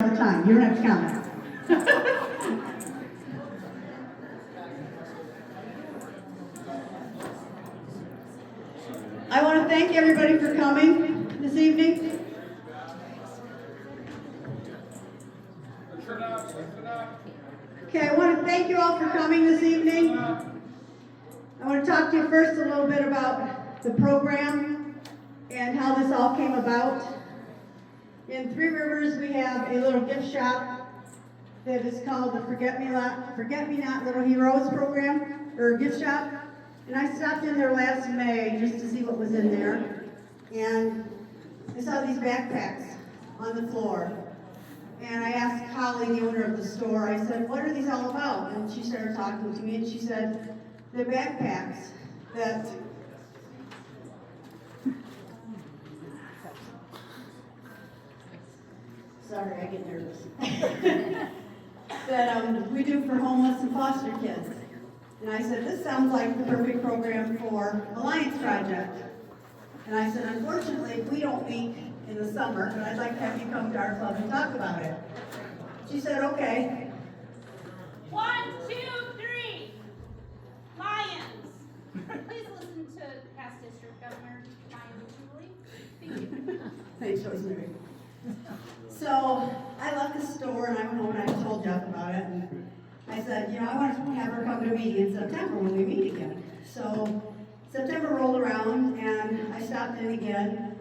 all the time. You don't have to comment. I want to thank everybody for coming this evening. Okay, I want to thank you all for coming this evening. I want to talk to you first a little bit about the program and how this all came about. In Three Rivers, we have a little gift shop that is called the Forget Me Not Little Heroes program, or gift shop. And I stopped in there last May just to see what was in there. And I saw these backpacks on the floor. And I asked Holly, the owner of the store, I said, what are these all about? And she started talking to me and she said, they're backpacks that sorry, I get nervous. that we do for homeless and foster kids. And I said, this sounds like the perfect program for Alliance Project. And I said, unfortunately, we don't meet in the summer, but I'd like to have you come to our club and talk about it. She said, okay. 1, 2, 3. Lions. Please listen to past district governor Ryan Julie. Thank you. Thanks, Rosemary. So I left the store and I went home and I told Jeff about it. And I said, I want to have her come to a meeting in September when we meet again. So September rolled around and I stopped in again.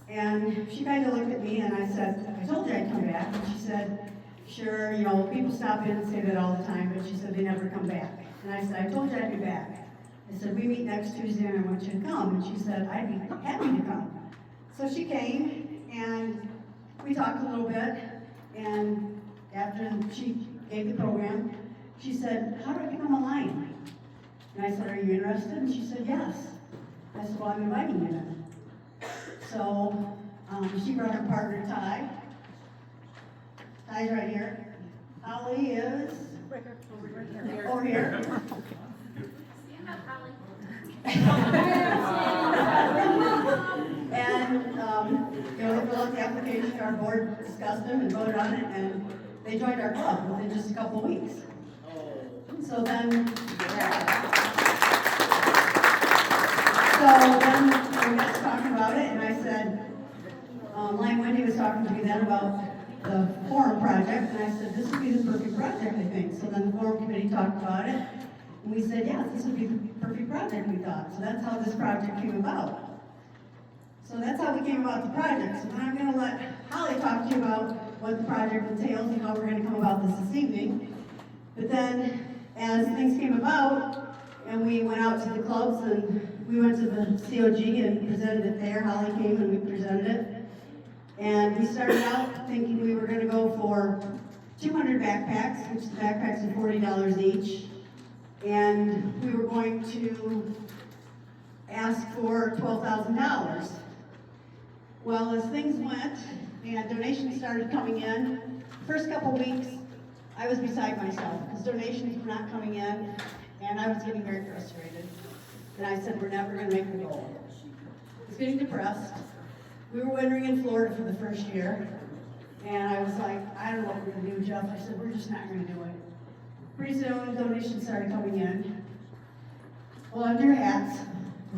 And she kind of looked at me and I said, I told you I'd come back. And she said, sure, people stop in and say that all the time, but she said they never come back. And I said, I told you I'd be back. I said, we meet next Tuesday and I want you to come. And she said, I'd be happy to come. So she came and we talked a little bit. And after she gave the program, she said, how do I become a Lion? And I said, are you interested? And she said, yes. I said, well, I'm inviting you then. So she brought her partner, Ty. Ty's right here. Holly is over here. Stand up, Holly. And they filled out the application. Our board discussed them and voted on it, and they joined our club within just a couple of weeks. So then we got to talking about it, and I said, Lion Wendy was talking to me then about the forum project, and I said, this would be the perfect project, I think. So then the forum committee talked about it, and we said, yes, this would be the perfect project, we thought. So that's how this project came about. So that's how we came about the project. So then I'm going to let Holly talk to you about what the project entails and how we're going to come about this evening. But then, as things came about, and we went out to the clubs, and we went to the COG and presented it there. Holly came and we presented it. And we started out thinking we were going to go for 200 backpacks, which the backpacks are $40 each. And we were going to ask for $12,000. Well, as things went and donations started coming in, first couple weeks, I was beside myself because donations were not coming in, and I was getting very frustrated. And I said, we're never going to make the goal. I was getting depressed. We were wintering in Florida for the first year, and I was like, I don't know what we're going to do, Jeff. I said, we're just not going to do it. Pretty soon, donations started coming in. Well, under your hats,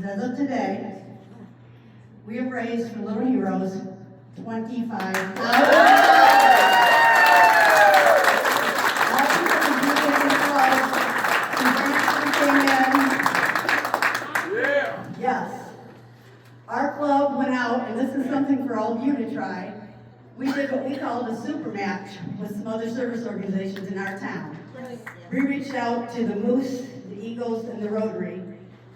as of today, we have raised for Little Heroes $25,000. Yes. Our club went out, and this is something for all of you to try. We did what we called a super match with some other service organizations in our town. We reached out to the Moose, the Eagles, and the Rotary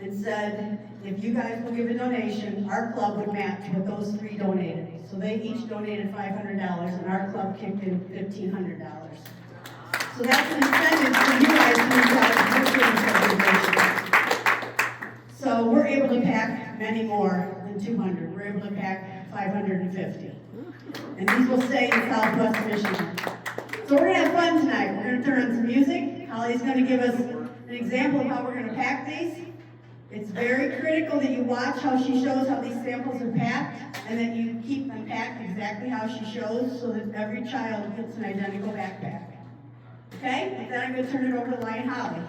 and said, if you guys will give a donation, our club would match what those three donated. So they each donated $500, and our club kicked in $1,500. So that's an incentive for you guys to reach out to your service organizations. So we're able to pack many more than 200. We're able to pack 550. And these will stay in Southwest Michigan. So we're going to have fun tonight. We're going to turn on some music. Holly's going to give us an example of how we're going to pack these. It's very critical that you watch how she shows how these samples are packed, and that you keep them packed exactly how she shows, so that every child gets an identical backpack. Okay? With that, I'm going to turn it over to Lion Holly.